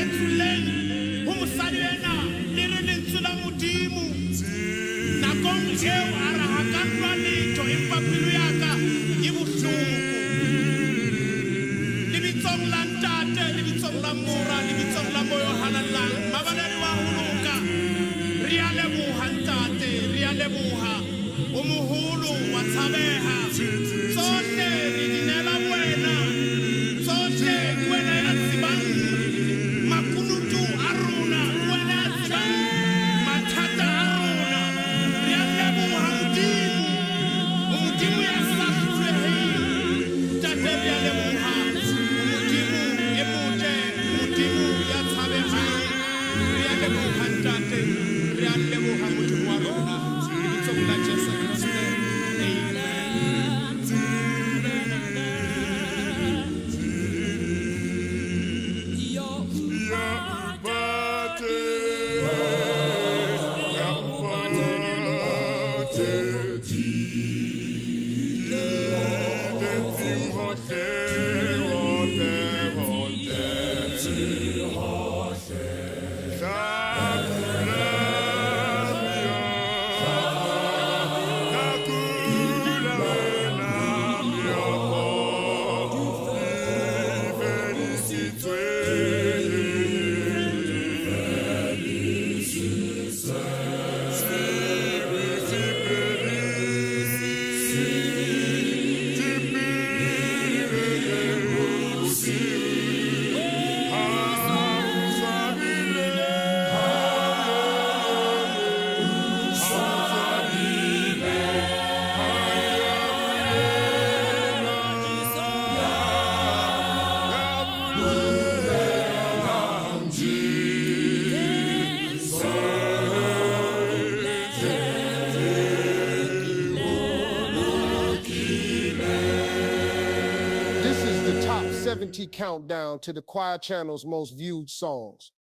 Etuleni, umusali wena eo a re ha ka nwa letho empa pelo ya ka e bohloko. Lebitsong la ntate, lebitsong la mora, lebitsong la moyo halalang, mabalane wa ho loka. Re a leboha ntate, re a leboha. O moholo wa tshabeha. Tsohle re dinela wena. Tsohle ke wena ya tsebang makunutu a rona, wena ya tsebang mathata a rona. Re a leboha Modimo. O Modimo ya sa hloleheng. Ntate re a leboha. O Modimo e motle, Modimo ya tshabehang. Re a leboha ntate, re a leboha Modimo wa rona. Lebitsong la Jesu Kriste. This is the top 70 countdown to the Choir Channel's most viewed songs.